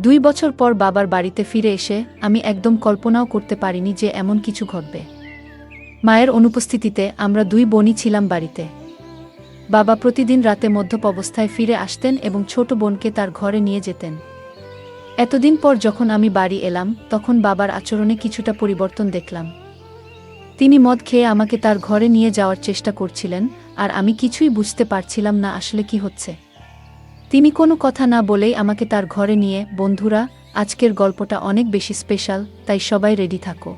2 বছর পর বাবার বাড়িতে ফিরে এসে আমি একদম কল্পনাও করতে পারিনি যে এমন কিছু ঘটবে। মায়ের অনুপস্থিতিতে আমরা 2 বোনই ছিলাম বাড়িতে। বাবা প্রতিদিন রাতে মদ্যপ অবস্থায় ফিরে আসতেন এবং ছোট বোনকে তার ঘরে নিয়ে যেতেন। এতদিন পর যখন আমি বাড়ি এলাম তখন বাবার আচরণে কিছুটা পরিবর্তন দেখলাম। তিনি মদ খেয়ে আমাকে তার ঘরে নিয়ে যাওয়ার চেষ্টা করছিলেন, আর আমি কিছুই বুঝতে পারছিলাম না আসলে কি হচ্ছে। তিনি কোনো কথা না বলেই আমাকে তার ঘরে নিয়ে। বন্ধুরা, আজকের গল্পটা অনেক বেশি স্পেশাল, তাই সবাই রেডি থাকো।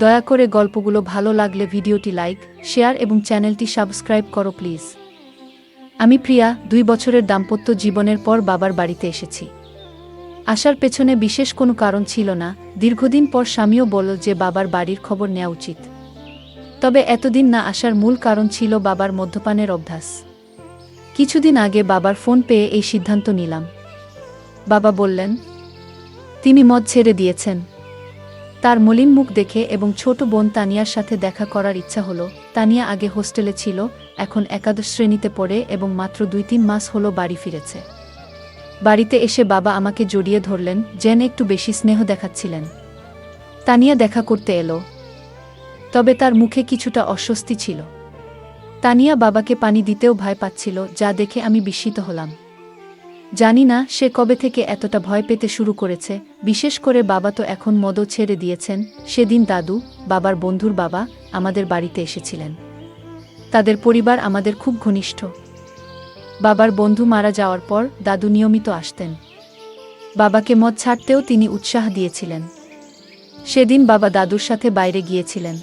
দয়া করে গল্পগুলো ভালো লাগলে ভিডিওটি লাইক, শেয়ার এবং চ্যানেলটি সাবস্ক্রাইব করো প্লিজ। আমি প্রিয়া, 2 বছরের দাম্পত্য জীবনের পর বাবার বাড়িতে এসেছি। আসার পেছনে বিশেষ কোনো কারণ ছিল না। দীর্ঘদিন পর স্বামীও বলল যে বাবার বাড়ির খবর নেওয়া উচিত। তবে এতদিন না আসার মূল কারণ ছিল বাবার মদ্যপানের অভ্যাস। কিছুদিন আগে বাবার ফোন পেয়ে এই সিদ্ধান্ত নিলাম। বাবা বললেন তিনি মদ ছেড়ে দিয়েছেন। তার মলিন মুখ দেখে এবং ছোট বোন তানিয়ার সাথে দেখা করার ইচ্ছা হলো। তানিয়া আগে হোস্টেলে ছিল, এখন একাদশ শ্রেণীতে পড়ে এবং মাত্র 2-3 মাস হলো বাড়ি ফিরেছে। বাড়িতে এসে বাবা আমাকে জড়িয়ে ধরলেন, যেন একটু বেশি স্নেহ দেখাচ্ছিলেন। তানিয়া দেখা করতে এলো, তবে তার মুখে কিছুটা অস্বস্তি ছিল। তানিয়া বাবাকে পানি দিতেও ভয় পাচ্ছিল, যা দেখে আমি বিস্মিত হলাম। জানি না সে কবে থেকে এতটা ভয় পেতে শুরু করেছে। বিশেষ করে বাবা তো এখন মদও ছেড়ে দিয়েছেন। সেদিন দাদু, বাবার বন্ধুর বাবা, আমাদের বাড়িতে এসেছিলেন। তাদের পরিবার আমাদের খুব ঘনিষ্ঠ। বাবার বন্ধু মারা যাওয়ার পর দাদু নিয়মিত আসতেন। বাবাকে মদ ছাড়তেও তিনি উৎসাহ দিয়েছিলেন। সেদিন বাবা দাদুর সাথে বাইরে গিয়েছিলেন।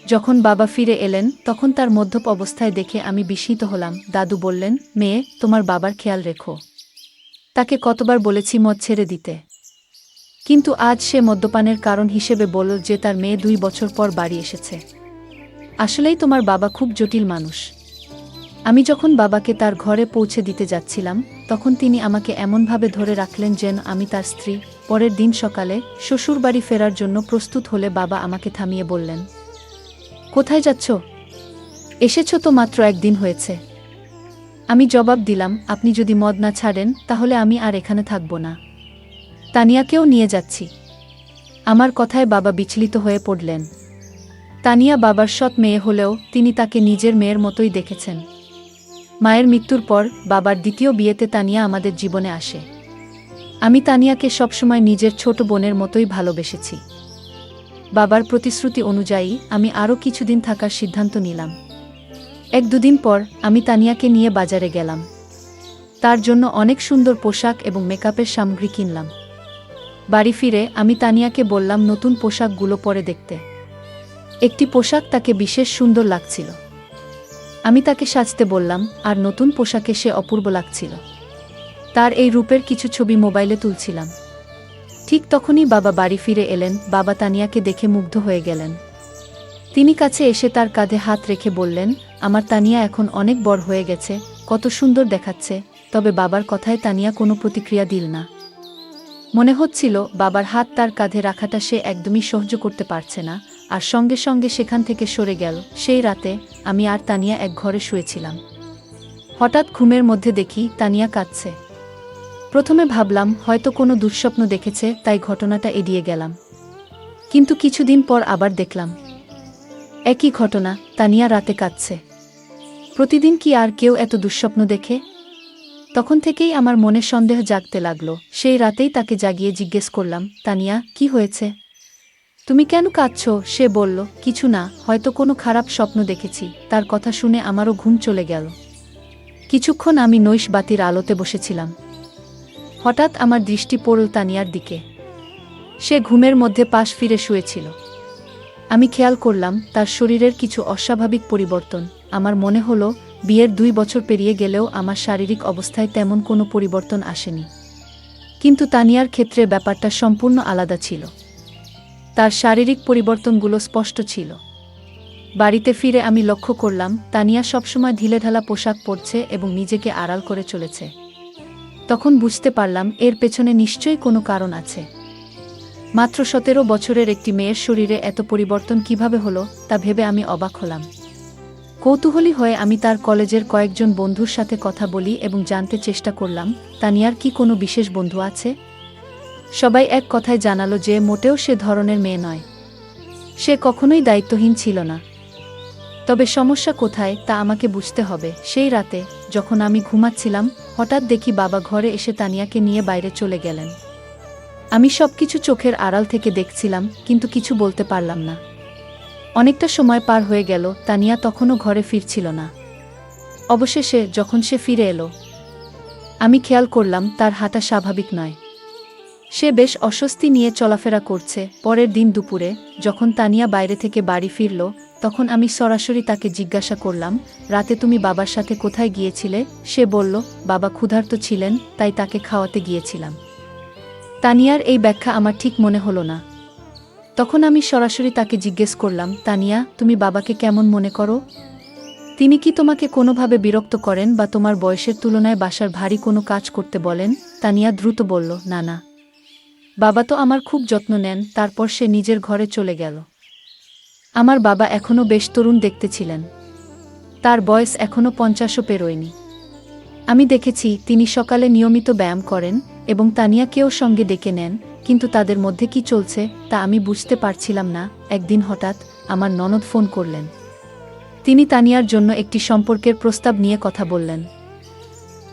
যখন বাবা ফিরে এলেন তখন তার মদ্যপ অবস্থায় দেখে আমি বিস্মিত হলাম। দাদু বললেন, মেয়ে, তোমার বাবার খেয়াল রেখো। তাকে কতবার বলেছি মদ ছেড়ে দিতে, কিন্তু আজ সে মদ্যপানের কারণ হিসেবে বলল যে তার মেয়ে 2 বছর পর বাড়ি এসেছে। আসলেই তোমার বাবা খুব জটিল মানুষ। আমি যখন বাবাকে তার ঘরে পৌঁছে দিতে যাচ্ছিলাম তখন তিনি আমাকে এমনভাবে ধরে রাখলেন যেন আমি তার স্ত্রী। পরের দিন সকালে শ্বশুরবাড়ি ফেরার জন্য প্রস্তুত হলে বাবা আমাকে থামিয়ে বললেন, কোথায় যাচ্ছ? এসেছ তো মাত্র 1 দিন হয়েছে। আমি জবাব দিলাম, আপনি যদি মদ না ছাড়েন তাহলে আমি আর এখানে থাকব না। তানিয়াকেও নিয়ে যাচ্ছি। আমার কথায় বাবা বিচলিত হয়ে পড়লেন। তানিয়া বাবার সৎ মেয়ে হলেও তিনি তাকে নিজের মেয়ের মতোই দেখেছেন। মায়ের মৃত্যুর পর বাবার দ্বিতীয় বিয়েতে তানিয়া আমাদের জীবনে আসে। আমি তানিয়াকে সবসময় নিজের ছোট বোনের মতোই ভালোবেসেছি। বাবার প্রতিশ্রুতি অনুযায়ী আমি আরও কিছুদিন থাকার সিদ্ধান্ত নিলাম। 1-2 দিন পর আমি তানিয়াকে নিয়ে বাজারে গেলাম। তার জন্য অনেক সুন্দর পোশাক এবং মেকআপের সামগ্রী কিনলাম। বাড়ি ফিরে আমি তানিয়াকে বললাম নতুন পোশাকগুলো পরে দেখতে। একটি পোশাক তাকে বিশেষ সুন্দর লাগছিল। আমি তাকে সাজতে বললাম, আর নতুন পোশাকে সে অপূর্ব লাগছিল। তার এই রূপের কিছু ছবি মোবাইলে তুলছিলাম। ঠিক তখনই বাবা বাড়ি ফিরে এলেন। বাবা তানিয়াকে দেখে মুগ্ধ হয়ে গেলেন। তিনি কাছে এসে তার কাঁধে হাত রেখে বললেন, আমার তানিয়া এখন অনেক বড় হয়ে গেছে, কত সুন্দর দেখাচ্ছে। তবে বাবার কথায় তানিয়া কোনো প্রতিক্রিয়া দিল না। মনে হচ্ছিল বাবার হাত তার কাঁধে রাখাটা সে একদমই সহ্য করতে পারছে না, আর সঙ্গে সঙ্গে সেখান থেকে সরে গেল। সেই রাতে আমি আর তানিয়া এক ঘরে শুয়েছিলাম। হঠাৎ ঘুমের মধ্যে দেখি তানিয়া কাঁদছে। প্রথমে ভাবলাম হয়তো কোনো দুঃস্বপ্ন দেখেছে, তাই ঘটনাটা এড়িয়ে গেলাম। কিন্তু কিছুদিন পর আবার দেখলাম একই ঘটনা, তানিয়া রাতে কাঁদছে। প্রতিদিন কি আর কেউ এত দুঃস্বপ্ন দেখে? তখন থেকেই আমার মনে সন্দেহ জাগতে লাগলো। সেই রাতেই তাকে জাগিয়ে জিজ্ঞেস করলাম, তানিয়া, কি হয়েছে? তুমি কেন কাঁদছো? সে বলল, কিছু না, হয়তো কোনো খারাপ স্বপ্ন দেখেছি। তার কথা শুনে আমারও ঘুম চলে গেল। কিছুক্ষণ আমি নৈশ বাতির আলোতে বসেছিলাম। হঠাৎ আমার দৃষ্টি পড়ল তানিয়ার দিকে। সে ঘুমের মধ্যে পাশ ফিরে শুয়েছিল। আমি খেয়াল করলাম তার শরীরের কিছু অস্বাভাবিক পরিবর্তন। আমার মনে হলো বিয়ের 2 বছর পেরিয়ে গেলেও আমার শারীরিক অবস্থায় তেমন কোনো পরিবর্তন আসেনি। কিন্তু তানিয়ার ক্ষেত্রে ব্যাপারটা সম্পূর্ণ আলাদা ছিল। তার শারীরিক পরিবর্তনগুলো স্পষ্ট ছিল। বাড়িতে ফিরে আমি লক্ষ্য করলাম তানিয়া সবসময় ঢিলেঢালা পোশাক পরছে এবং নিজেকে আড়াল করে চলেছে। তখন বুঝতে পারলাম এর পেছনে নিশ্চয়ই কোনো কারণ আছে। মাত্র 17 বছরের একটি মেয়ের শরীরে এত পরিবর্তন কিভাবে হলো তা ভেবে আমি অবাক হলাম। কৌতূহলী হয়ে আমি তার কলেজের কয়েকজন বন্ধুর সাথে কথা বলি এবং জানতে চেষ্টা করলাম তানিয়ার কি কোনো বিশেষ বন্ধু আছে। সবাই এক কথায় জানালো যে মোটেও সে ধরনের মেয়ে নয়। সে কখনোই দায়িত্বহীন ছিল না। তবে সমস্যা কোথায় তা আমাকে বুঝতে হবে। সেই রাতে যখন আমি ঘুমাচ্ছিলাম, হঠাৎ দেখি বাবা ঘরে এসে তানিয়াকে নিয়ে বাইরে চলে গেলেন। আমি সবকিছু চোখের আড়াল থেকে দেখছিলাম, কিন্তু কিছু বলতে পারলাম না। অনেকটা সময় পার হয়ে গেল, তানিয়া তখনও ঘরে ফিরছিল না। অবশেষে যখন সে ফিরে এলো, আমি খেয়াল করলাম তার হাঁটা স্বাভাবিক নয়। সে বেশ অস্বস্তি নিয়ে চলাফেরা করছে। পরের দিন দুপুরে যখন তানিয়া বাইরে থেকে বাড়ি ফিরল, তখন আমি সরাসরি তাকে জিজ্ঞাসা করলাম, রাতে তুমি বাবার সাথে কোথায় গিয়েছিলে? সে বলল, বাবা ক্ষুধার্ত ছিলেন, তাই তাকে খাওয়াতে গিয়েছিলাম। তানিয়ার এই ব্যাখ্যা আমার ঠিক মনে হলো না। তখন আমি সরাসরি তাকে জিজ্ঞেস করলাম, তানিয়া, তুমি বাবাকে কেমন মনে করো? তিনি কি তোমাকে কোনোভাবে বিরক্ত করেন বা তোমার বয়সের তুলনায় বাসার ভারী কোনো কাজ করতে বলেন? তানিয়া দ্রুত বলল, না না, বাবা তো আমার খুব যত্ন নেন। তারপর সে নিজের ঘরে চলে গেল। আমার বাবা এখনও বেশ তরুণ দেখতে ছিলেন। তার বয়স এখনও 50ও পেরোয়নি। আমি দেখেছি তিনি সকালে নিয়মিত ব্যায়াম করেন এবং তানিয়াকেও সঙ্গে ডেকে নেন, কিন্তু তাদের মধ্যে কি চলছে তা আমি বুঝতে পারছিলাম না। একদিন হঠাৎ আমার ননদ ফোন করলেন। তিনি তানিয়ার জন্য একটি সম্পর্কের প্রস্তাব নিয়ে কথা বললেন।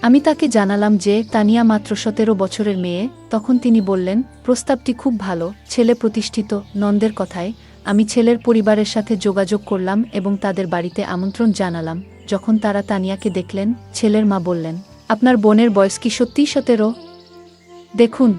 আমি তাকে জানালাম যে তানিয়া মাত্র 17 বছরের মেয়ে। তখন তিনি বললেন, প্রস্তাবটি খুব ভালো, ছেলে প্রতিষ্ঠিত। নন্দের কথায় আমি ছেলের পরিবারের সাথে যোগাযোগ করলাম এবং তাদের বাড়িতে আমন্ত্রণ জানালাম। যখন তারা তানিয়াকে দেখলেন, ছেলের মা বললেন, আপনার বোনের বয়স কি সত্যিই 17? দেখুন,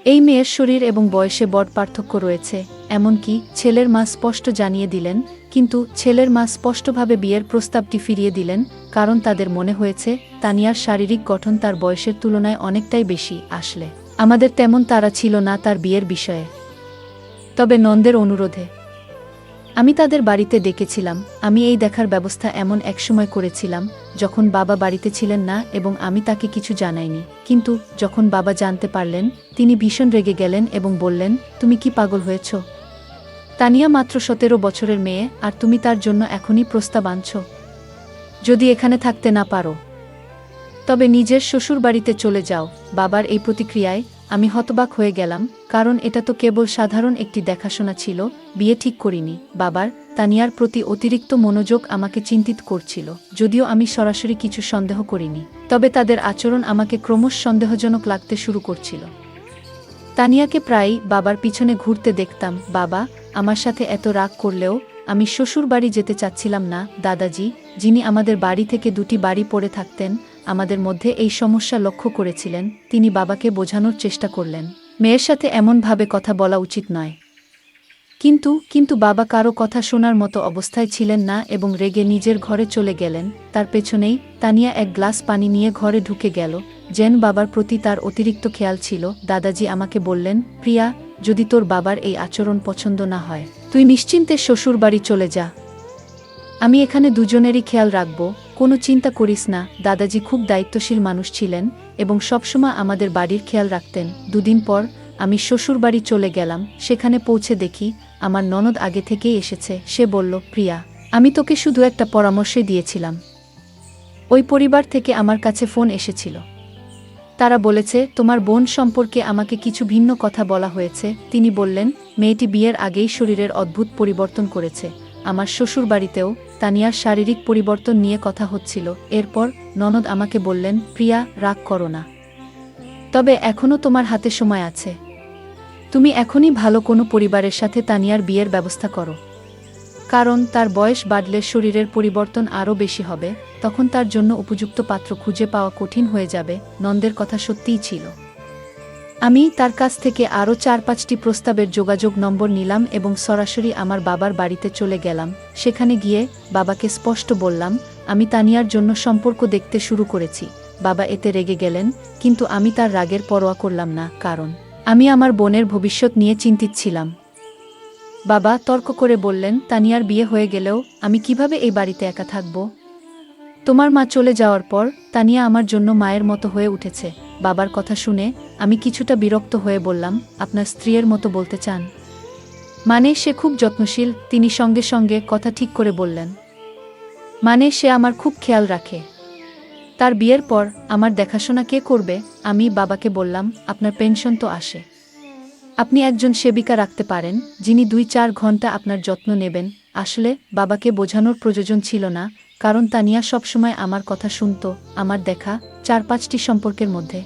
এই মেয়ের শরীর এবং বয়সে বড় পার্থক্য রয়েছে। এমনকি ছেলের মা স্পষ্ট জানিয়ে দিলেন, কিন্তু ছেলের মা স্পষ্টভাবে বিয়ের প্রস্তাবটি ফিরিয়ে দিলেন, কারণ তাদের মনে হয়েছে তানিয়ার শারীরিক গঠন তার বয়সের তুলনায় অনেকটাই বেশি। আসলে আমাদের তেমন তাড়া ছিল না তার বিয়ের বিষয়ে। তবে নন্দের অনুরোধে আমি তাদের বাড়িতে ডেকেছিলাম। আমি এই দেখার ব্যবস্থা এমন এক সময় করেছিলাম যখন বাবা বাড়িতে ছিলেন না এবং আমি তাকে কিছু জানাইনি। কিন্তু যখন বাবা জানতে পারলেন, তিনি ভীষণ রেগে গেলেন এবং বললেন, তুমি কি পাগল হয়েছ? তানিয়া মাত্র 17 বছরের মেয়ে, আর তুমি তার জন্য এখনই প্রস্তাব আনছ? যদি এখানে থাকতে না পারো, তবে নিজের শ্বশুর বাড়িতে চলে যাও। বাবার এই প্রতিক্রিয়ায় আমি হতবাক হয়ে গেলাম, কারণ এটা তো কেবল সাধারণ একটি দেখাশোনা ছিল। বিয়ে ঠিক করিনি। বাবার তানিয়ার প্রতি অতিরিক্ত মনোযোগ আমাকে চিন্তিত করছিল। যদিও আমি সরাসরি কিছু সন্দেহ করিনি, তবে তাদের আচরণ আমাকে ক্রমশ সন্দেহজনক লাগতে শুরু করছিল। তানিয়াকে প্রায়ই বাবার পিছনে ঘুরতে দেখতাম। বাবা আমার সাথে এত রাগ করলেও আমি শ্বশুর বাড়ি যেতে চাচ্ছিলাম না। দাদাজি, যিনি আমাদের বাড়ি থেকে 2টি বাড়ি পড়ে থাকতেন, আমাদের মধ্যে এই সমস্যা লক্ষ্য করেছিলেন। তিনি বাবাকে বোঝানোর চেষ্টা করলেন, মেয়ের সাথে এমনভাবে কথা বলা উচিত নয়। কিন্তু বাবা কারো কথা শোনার মতো অবস্থায় ছিলেন না এবং রেগে নিজের ঘরে চলে গেলেন। তার পেছনেই তানিয়া এক গ্লাস পানি নিয়ে ঘরে ঢুকে গেল, যেন বাবার প্রতি তার অতিরিক্ত খেয়াল ছিল। দাদাজি আমাকে বললেন, প্রিয়া, যদি তোর বাবার এই আচরণ পছন্দ না হয়, তুই নিশ্চিন্তে শ্বশুর বাড়ি চলে যা। আমি এখানে দুজনেরই খেয়াল রাখব, কোনো চিন্তা করিস না। দাদাজি খুব দায়িত্বশীল মানুষ ছিলেন এবং সবসময় আমাদের বাড়ির খেয়াল রাখতেন। 2 দিন পর আমি শ্বশুর বাড়ি চলে গেলাম। সেখানে পৌঁছে দেখি আমার ননদ আগে থেকেই এসেছে। সে বলল, প্রিয়া, আমি তোকে শুধু একটা পরামর্শই দিয়েছিলাম। ওই পরিবার থেকে আমার কাছে ফোন এসেছিল। তারা বলেছে তোমার বোন সম্পর্কে আমাকে কিছু ভিন্ন কথা বলা হয়েছে। তিনি বললেন, মেয়েটি বিয়ের আগেই শরীরের অদ্ভুত পরিবর্তন করেছে। আমার শ্বশুর বাড়িতেও তানিয়ার শারীরিক পরিবর্তন নিয়ে কথা হচ্ছিল। এরপর ননদ আমাকে বললেন, প্রিয়া, রাগ করো না, তবে এখনও তোমার হাতে সময় আছে। তুমি এখনই ভালো কোনো পরিবারের সাথে তানিয়ার বিয়ের ব্যবস্থা করো, কারণ তার বয়স বাড়লে শরীরের পরিবর্তন আরও বেশি হবে। তখন তার জন্য উপযুক্ত পাত্র খুঁজে পাওয়া কঠিন হয়ে যাবে। নন্দের কথা সত্যিই ছিল। আমি তার কাছ থেকে আরও 4-5টি প্রস্তাবের যোগাযোগ নম্বর নিলাম এবং সরাসরি আমার বাবার বাড়িতে চলে গেলাম। সেখানে গিয়ে বাবাকে স্পষ্ট বললাম, আমি তানিয়ার জন্য সম্পর্ক দেখতে শুরু করেছি। বাবা এতে রেগে গেলেন, কিন্তু আমি তার রাগের পরোয়া করলাম না, কারণ আমি আমার বোনের ভবিষ্যৎ নিয়ে চিন্তিত ছিলাম। বাবা তর্ক করে বললেন, তানিয়ার বিয়ে হয়ে গেলেও আমি কিভাবে এই বাড়িতে একা থাকব? তোমার মা চলে যাওয়ার পর তানিয়া আমার জন্য মায়ের মতো হয়ে উঠেছে। বাবার কথা শুনে আমি কিছুটা বিরক্ত হয়ে বললাম, আপনার স্ত্রীর মতো বলতে চান? মানে সে খুব যত্নশীল। তিনি সঙ্গে সঙ্গে কথা ঠিক করে বললেন, মানে সে আমার খুব খেয়াল রাখে। তার বিয়ের পর আমার দেখাশোনা কে করবে? আমি বাবাকে বললাম, আপনার পেনশন তো আসে, আপনি একজন সেবিকা রাখতে পারেন যিনি 2-4 ঘন্টা আপনার যত্ন নেবেন। আসলে বাবাকে বোঝানোর প্রয়োজন ছিল না, কারণ তানিয়া সবসময় আমার কথা শুনত। আমার দেখা 4-5টি সম্পর্কের মধ্যে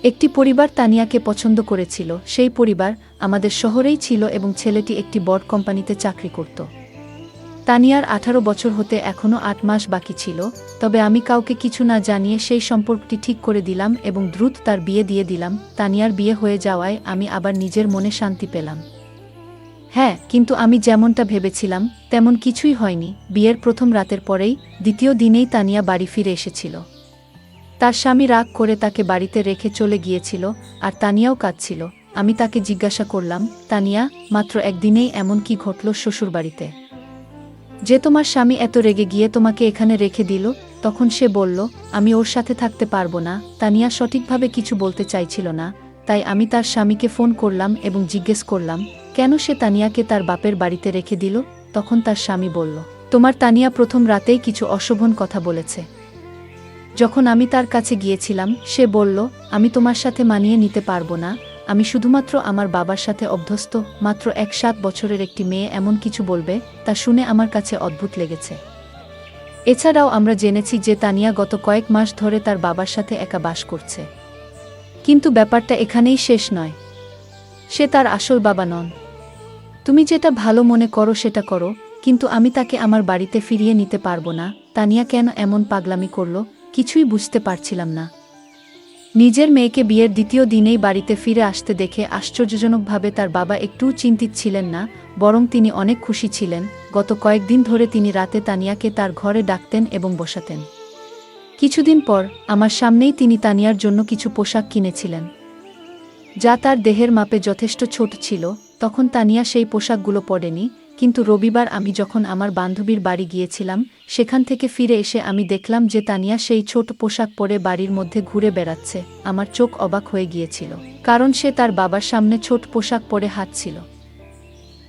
একটি পরিবার তানিয়াকে পছন্দ করেছিল। সেই পরিবার আমাদের শহরেই ছিল এবং ছেলেটি একটি বড় কোম্পানিতে চাকরি করত। তানিয়ার 18 বছর হতে এখনও 8 মাস বাকি ছিল, তবে আমি কাউকে কিছু না জানিয়ে সেই সম্পর্কটি ঠিক করে দিলাম এবং দ্রুত তার বিয়ে দিয়ে দিলাম। তানিয়ার বিয়ে হয়ে যাওয়ায় আমি আবার নিজের মনে শান্তি পেলাম। হ্যাঁ, কিন্তু আমি যেমনটা ভেবেছিলাম তেমন কিছুই হয়নি। বিয়ের প্রথম রাতের পরেই দ্বিতীয় দিনেই তানিয়া বাড়ি ফিরে এসেছিল। তার স্বামী রাগ করে তাকে বাড়িতে রেখে চলে গিয়েছিল, আর তানিয়াও কাঁদছিল। আমি তাকে জিজ্ঞাসা করলাম, তানিয়া, মাত্র একদিনেই এমন কি ঘটল শ্বশুরবাড়িতে যে তোমার স্বামী এত রেগে গিয়ে তোমাকে এখানে রেখে দিল? তখন সে বলল, আমি ওর সাথে থাকতে পারবো না। তানিয়া সঠিকভাবে কিছু বলতে চাইছিল না, তাই আমি তার স্বামীকে ফোন করলাম এবং জিজ্ঞেস করলাম কেন সে তানিয়াকে তার বাপের বাড়িতে রেখে দিল। তখন তার স্বামী বলল, তোমার তানিয়া প্রথম রাতেই কিছু অশোভন কথা বলেছে। যখন আমি তার কাছে গিয়েছিলাম সে বলল, আমি তোমার সাথে মানিয়ে নিতে পারবো না, আমি শুধুমাত্র আমার বাবার সাথে অভ্যস্ত। মাত্র 7 বছরের একটি মেয়ে এমন কিছু বলবে, তা শুনে আমার কাছে অদ্ভুত লেগেছে। এছাড়াও আমরা জেনেছি যে তানিয়া গত কয়েক মাস ধরে তার বাবার সাথে একা বাস করছে। কিন্তু ব্যাপারটা এখানেই শেষ নয়। সে তার আসল বাবা নন। তুমি যেটা ভালো মনে করো সেটা করো, কিন্তু আমি তাকে আমার বাড়িতে ফিরিয়ে নিতে পারবো না। তানিয়া কেন এমন পাগলামি করল কিছুই বুঝতে পারছিলাম না। নিজের মেয়েকে বিয়ের দ্বিতীয় দিনেই বাড়িতে ফিরে আসতে দেখে আশ্চর্যজনকভাবে তার বাবা একটুও চিন্তিত ছিলেন না, বরং তিনি অনেক খুশি ছিলেন। গত কয়েকদিন ধরে তিনি রাতে তানিয়াকে তার ঘরে ডাকতেন এবং বসাতেন। কিছুদিন পর আমার সামনেই তিনি তানিয়ার জন্য কিছু পোশাক কিনেছিলেন, যা তার দেহের মাপে যথেষ্ট ছোট ছিল। তখন তানিয়া সেই পোশাকগুলো পরেনি, কিন্তু রবিবার আমি যখন আমার বান্ধবীর বাড়ি গিয়েছিলাম সেখান থেকে ফিরে এসে আমি দেখলাম যে তানিয়া সেই ছোট পোশাক পরে বাড়ির মধ্যে ঘুরে বেড়াচ্ছে। আমার চোখ অবাক হয়ে গিয়েছিল, কারণ সে তার বাবার সামনে ছোট পোশাক পরে হাঁটছিল।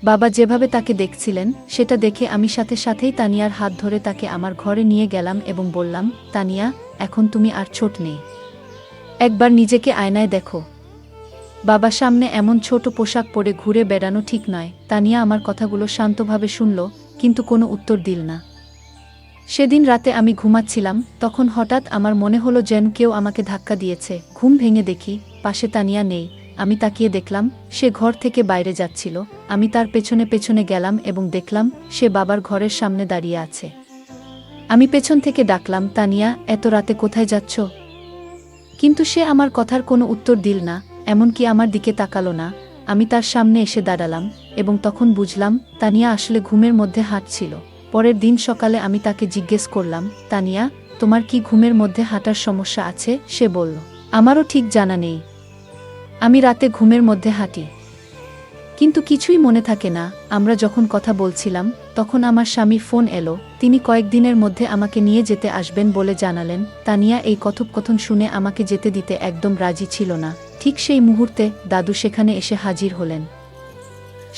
বাবা যেভাবে তাকে দেখছিলেন সেটা দেখে আমি সাথে সাথেই তানিয়ার হাত ধরে তাকে আমার ঘরে নিয়ে গেলাম এবং বললাম, তানিয়া, এখন তুমি আর ছোট নেই, একবার নিজেকে আয়নায় দেখো। বাবার সামনে এমন ছোট পোশাক পরে ঘুরে বেড়ানো ঠিক নয়। তানিয়া আমার কথাগুলো শান্তভাবে শুনল, কিন্তু কোনো উত্তর দিল না। সেদিন রাতে আমি ঘুমাচ্ছিলাম, তখন হঠাৎ আমার মনে হলো যেন কেউ আমাকে ধাক্কা দিয়েছে। ঘুম ভেঙে দেখি পাশে তানিয়া নেই। আমি তাকিয়ে দেখলাম সে ঘর থেকে বাইরে যাচ্ছিল। আমি তার পেছনে পেছনে গেলাম এবং দেখলাম সে বাবার ঘরের সামনে দাঁড়িয়ে আছে। আমি পেছন থেকে ডাকলাম, তানিয়া, এত রাতে কোথায় যাচ্ছ? কিন্তু সে আমার কথার কোনো উত্তর দিল না, এমনকি আমার দিকে তাকালো না। আমি তার সামনে এসে দাঁড়ালাম এবং তখন বুঝলাম তানিয়া আসলে ঘুমের মধ্যে হাঁটছিল। পরের দিন সকালে আমি তাকে জিজ্ঞেস করলাম, তানিয়া, তোমার কি ঘুমের মধ্যে হাঁটার সমস্যা আছে? সে বলল, আমারও ঠিক জানা নেই, আমি রাতে ঘুমের মধ্যে হাঁটি, কিন্তু কিছুই মনে থাকে না। আমরা যখন কথা বলছিলাম তখন আমার স্বামীর ফোন এলো। তিনি কয়েকদিনের মধ্যে আমাকে নিয়ে যেতে আসবেন বলে জানালেন। তানিয়া এই কথোপকথন শুনে আমাকে যেতে দিতে একদম রাজি ছিল না। ঠিক সেই মুহূর্তে দাদু সেখানে এসে হাজির হলেন।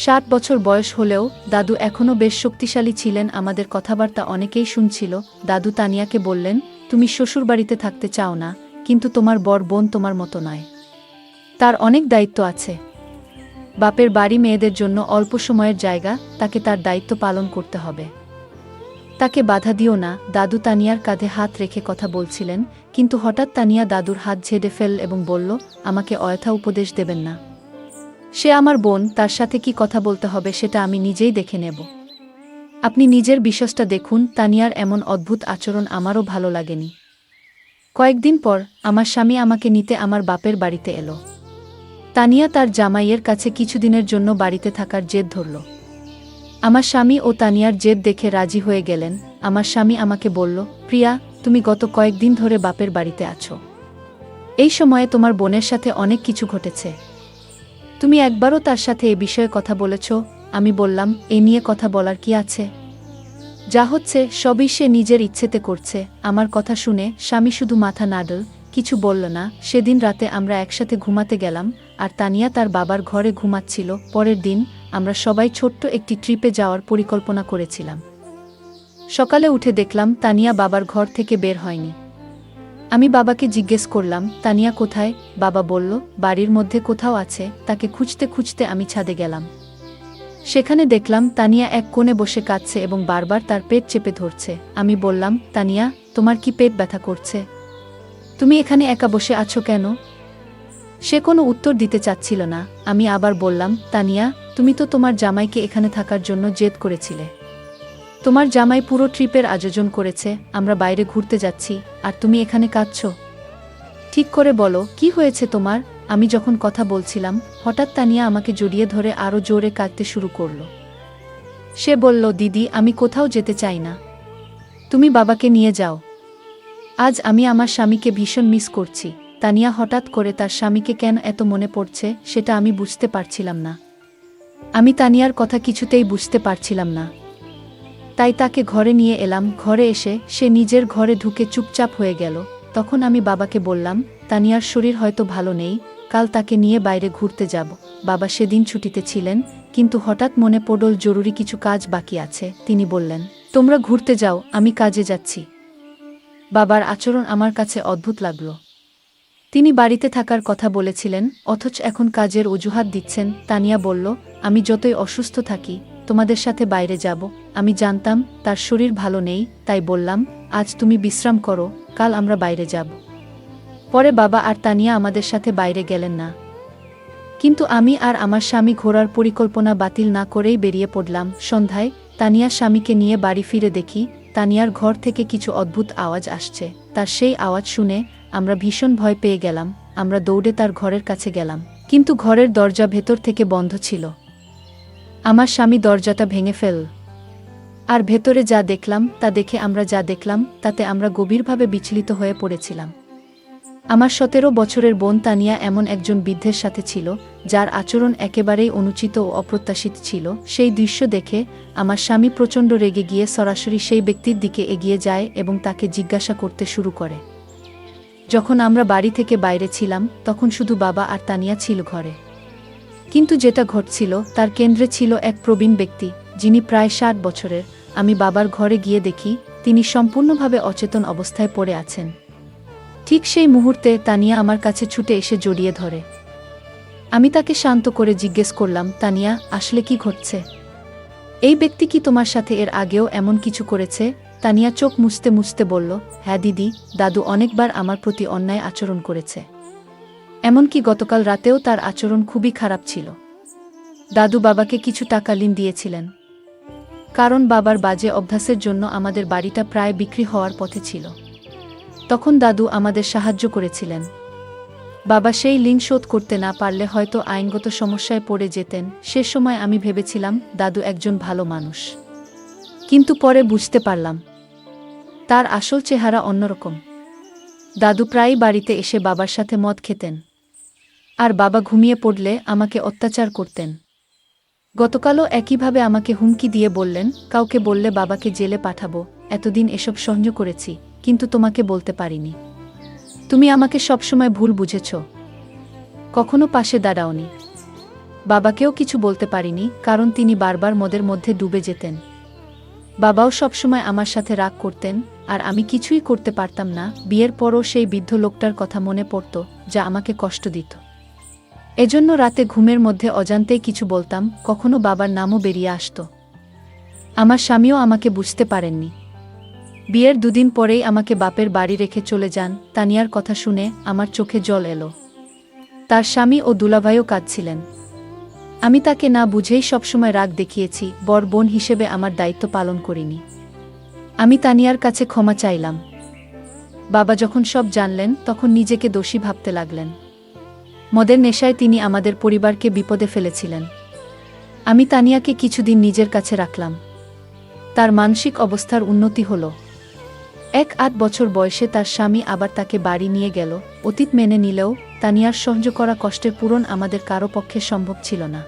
7 বছর বয়স হলেও দাদু এখনও বেশ শক্তিশালী ছিলেন। আমাদের কথাবার্তা অনেকেই শুনছিল। দাদু তানিয়াকে বললেন, তুমি শ্বশুরবাড়িতে থাকতে চাও না, কিন্তু তোমার বড় বোন তোমার মতো নয়, তার অনেক দায়িত্ব আছে। বাপের বাড়ি মেয়েদের জন্য অল্প সময়ের জায়গা, তাকে তার দায়িত্ব পালন করতে হবে, তাকে বাধা দিও না। দাদু তানিয়ার কাঁধে হাত রেখে কথা বলছিলেন, কিন্তু হঠাৎ তানিয়া দাদুর হাত ঝেড়ে ফেল এবং বলল, আমাকে অযথা উপদেশ দেবেন না, সে আমার বোন, তার সাথে কি কথা বলতে হবে সেটা আমি নিজেই দেখে নেব। আপনি নিজের বিশ্বাসটা দেখুন। তানিয়ার এমন অদ্ভুত আচরণ আমারও ভালো লাগেনি। কয়েকদিন পর আমার স্বামী আমাকে নিতে আমার বাপের বাড়িতে এলো। তানিয়া তার জামাইয়ের কাছে কিছুদিনের জন্য বাড়িতে থাকার জেদ ধরল। আমার স্বামী ও তানিয়ার জেদ দেখে রাজি হয়ে গেলেন। আমার স্বামী আমাকে বলল, প্রিয়া, তুমি গত কয়েকদিন ধরে বাপের বাড়িতে আছো। এই সময়ে তোমার বোনের সাথে অনেক কিছু ঘটেছে। তুমি একবারও তার সাথে এ বিষয়ে কথা বলেছ? আমি বললাম, এ নিয়ে কথা বলার কি আছে? যা হচ্ছে সবই সে নিজের ইচ্ছেতে করছে। আমার কথা শুনে স্বামী শুধু মাথা নাড়ল, কিছু বলল না। সেদিন রাতে আমরা একসাথে ঘুমাতে গেলাম, আর তানিয়া তার বাবার ঘরে ঘুমাচ্ছিল। পরের দিন আমরা সবাই ছোট্ট একটি ট্রিপে যাওয়ার পরিকল্পনা করেছিলাম। সকালে উঠে দেখলাম তানিয়া বাবার ঘর থেকে বের হয়নি। আমি বাবাকে জিজ্ঞেস করলাম, তানিয়া কোথায়? বাবা বলল, বাড়ির মধ্যে কোথাও আছে। তাকে খুঁজতে খুঁজতে আমি ছাদে গেলাম। সেখানে দেখলাম তানিয়া এক কোণে বসে কাঁদছে এবং বারবার তার পেট চেপে ধরছে। আমি বললাম, তানিয়া, তোমার কি পেট ব্যথা করছে? তুমি এখানে একা বসে আছো কেন? সে কোনো উত্তর দিতে চাচ্ছিল না। আমি আবার বললাম, তানিয়া, তুমি তো তোমার জামাইকে এখানে থাকার জন্য জেদ করেছিলে। তোমার জামাই পুরো ট্রিপের আয়োজন করেছে, আমরা বাইরে ঘুরতে যাচ্ছি, আর তুমি এখানে কাঁদছো। ঠিক করে বলো, কি হয়েছে তোমার? আমি যখন কথা বলছিলাম, হঠাৎ তানিয়া আমাকে জড়িয়ে ধরে আরও জোরে কাঁদতে শুরু করল। সে বলল, দিদি, আমি কোথাও যেতে চাই না। তুমি বাবাকে নিয়ে যাও। আজ আমি আমার স্বামীকে ভীষণ মিস করছি। তানিয়া হঠাৎ করে তার স্বামীকে কেন এত মনে পড়ছে সেটা আমি বুঝতে পারছিলাম না। আমি তানিয়ার কথা কিছুতেই বুঝতে পারছিলাম না। তাই তাকে ঘরে নিয়ে এলাম। ঘরে এসে সে নিজের ঘরে ঢুকে চুপচাপ হয়ে গেল। তখন আমি বাবাকে বললাম, তানিয়ার শরীর হয়তো ভালো নেই, কাল তাকে নিয়ে বাইরে ঘুরতে যাব। বাবা সেদিন ছুটিতে ছিলেন, কিন্তু হঠাৎ মনে পড়ল জরুরি কিছু কাজ বাকি আছে। তিনি বললেন, তোমরা ঘুরতে যাও, আমি কাজে যাচ্ছি। বাবার আচরণ আমার কাছে অদ্ভুত লাগল। তিনি বাড়িতে থাকার কথা বলেছিলেন, অথচ এখন কাজের অজুহাত দিচ্ছেন। তানিয়া বলল, আমি যতই অসুস্থ থাকি, তোমাদের সাথে বাইরে যাব। আমি জানতাম তার শরীর ভালো নেই, তাই বললাম, আজ তুমি বিশ্রাম করো, কাল আমরা বাইরে যাব। পরে বাবা আর তানিয়া আমাদের সাথে বাইরে গেলেন না। কিন্তু আমি আর আমার স্বামী ঘোরার পরিকল্পনা বাতিল না করেই বেরিয়ে পড়লাম। সন্ধ্যায় তানিয়ার স্বামীকে নিয়ে বাড়ি ফিরে দেখি তানিয়ার ঘর থেকে কিছু অদ্ভুত আওয়াজ আসছে। তার সেই আওয়াজ শুনে আমরা ভীষণ ভয় পেয়ে গেলাম। আমরা দৌড়ে তার ঘরের কাছে গেলাম, কিন্তু ঘরের দরজা ভেতর থেকে বন্ধ ছিল। আমার স্বামী দরজাটা ভেঙে ফেলল, আর ভেতরে যা দেখলাম তা দেখে আমরা যা দেখলাম তাতে আমরা গভীরভাবে বিচলিত হয়ে পড়েছিলাম। আমার 17 বছরের বোন তানিয়া এমন একজন বৃদ্ধের সাথে ছিল, যার আচরণ একেবারেই অনুচিত ও অপ্রত্যাশিত ছিল। সেই দৃশ্য দেখে আমার স্বামী প্রচণ্ড রেগে গিয়ে সরাসরি সেই ব্যক্তির দিকে এগিয়ে যায় এবং তাকে জিজ্ঞাসা করতে শুরু করে। যখন আমরা বাড়ি থেকে বাইরে ছিলাম, তখন শুধু বাবা আর তানিয়া ছিল ঘরে। কিন্তু যেটা ঘটছিল তার কেন্দ্রে ছিল এক প্রবীণ ব্যক্তি, যিনি প্রায় 60 বছরের। আমি বাবার ঘরে গিয়ে দেখি তিনি সম্পূর্ণভাবে অচেতন অবস্থায় পড়ে আছেন। ঠিক সেই মুহূর্তে তানিয়া আমার কাছে ছুটে এসে জড়িয়ে ধরে। আমি তাকে শান্ত করে জিজ্ঞেস করলাম, তানিয়া, আসলে কি ঘটছে? এই ব্যক্তি কি তোমার সাথে এর আগেও এমন কিছু করেছে? তানিয়া চোখ মুছতে মুছতে বলল, হ্যাঁ দিদি, দাদু অনেকবার আমার প্রতি অন্যায় আচরণ করেছে। এমনকি গতকাল রাতেও তার আচরণ খুবই খারাপ ছিল। দাদু বাবাকে কিছু টাকা ঋণ দিয়েছিলেন, কারণ বাবার বাজে অভ্যাসের জন্য আমাদের বাড়িটা প্রায় বিক্রি হওয়ার পথে ছিল। তখন দাদু আমাদের সাহায্য করেছিলেন। বাবা সেই ঋণ শোধ করতে না পারলে হয়তো আইনগত সমস্যায় পড়ে যেতেন। সে সময় আমি ভেবেছিলাম দাদু একজন ভালো মানুষ, কিন্তু পরে বুঝতে পারলাম তার আসল চেহারা অন্যরকম। দাদু প্রায়ই বাড়িতে এসে বাবার সাথে মদ খেতেন, আর বাবা ঘুমিয়ে পড়লে আমাকে অত্যাচার করতেন। গতকালও একইভাবে আমাকে হুমকি দিয়ে বললেন, কাউকে বললে বাবাকে জেলে পাঠাবো। এতদিন এসব সহ্য করেছি, কিন্তু তোমাকে বলতে পারিনি। তুমি আমাকে সবসময় ভুল বুঝেছ, কখনো পাশে দাঁড়াওনি। বাবাকেও কিছু বলতে পারিনি, কারণ তিনি বারবার মদের মধ্যে ডুবে যেতেন। বাবাও সবসময় আমার সাথে রাগ করতেন, আর আমি কিছুই করতে পারতাম না। বিয়ের পরও সেই বৃদ্ধ লোকটার কথা মনে পড়ত, যা আমাকে কষ্ট দিত। এজন্য রাতে ঘুমের মধ্যে অজান্তেই কিছু বলতাম, কখনো বাবার নামও বেরিয়ে আসত। আমার স্বামীও আমাকে বুঝতে পারেননি। বিয়ের দুদিন পরেই আমাকে বাপের বাড়ি রেখে চলে যান। তানিয়ার কথা শুনে আমার চোখে জল এলো। তার স্বামী ও দুলাভাইও কাঁদছিলেন। আমি তাকে না বুঝেই সবসময় রাগ দেখিয়েছি, বড় বোন হিসেবে আমার দায়িত্ব পালন করিনি। আমি তানিয়ার কাছে ক্ষমা চাইলাম। বাবা যখন সব জানলেন, তখন নিজেকে দোষী ভাবতে লাগলেন। মদের নেশায় তিনি আমাদের পরিবারকে বিপদে ফেলেছিলেন। আমি তানিয়াকে কিছুদিন নিজের কাছে রাখলাম। তার মানসিক অবস্থার উন্নতি হলো। 1-8 বছর বয়সে তার স্বামী আবার তাকে বাড়ি নিয়ে গেল। অতীত মেনে নিলেও তানিয়ার সহ্য করা কষ্টের পূরণ আমাদের কারো পক্ষে সম্ভব ছিল না।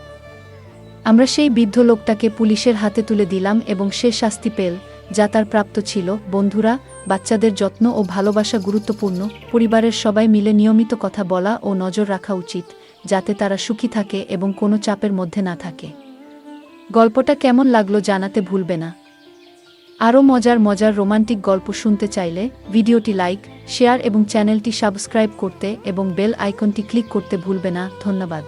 আমরা সেই বৃদ্ধ লোকটাকে পুলিশের হাতে তুলে দিলাম এবং সে শাস্তি পেল, যা তার প্রাপ্ত ছিল। বন্ধুরা, বাচ্চাদের যত্ন ও ভালোবাসা গুরুত্বপূর্ণ। পরিবারের সবাই মিলে নিয়মিত কথা বলা ও নজর রাখা উচিত, যাতে তারা সুখী থাকে এবং কোনো চাপের মধ্যে না থাকে। গল্পটা কেমন লাগলো জানাতে ভুলবে না। আরও মজার মজার রোমান্টিক গল্প শুনতে চাইলে ভিডিওটি লাইক, শেয়ার এবং চ্যানেলটি সাবস্ক্রাইব করতে এবং বেল আইকনটি ক্লিক করতে ভুলবে না। ধন্যবাদ।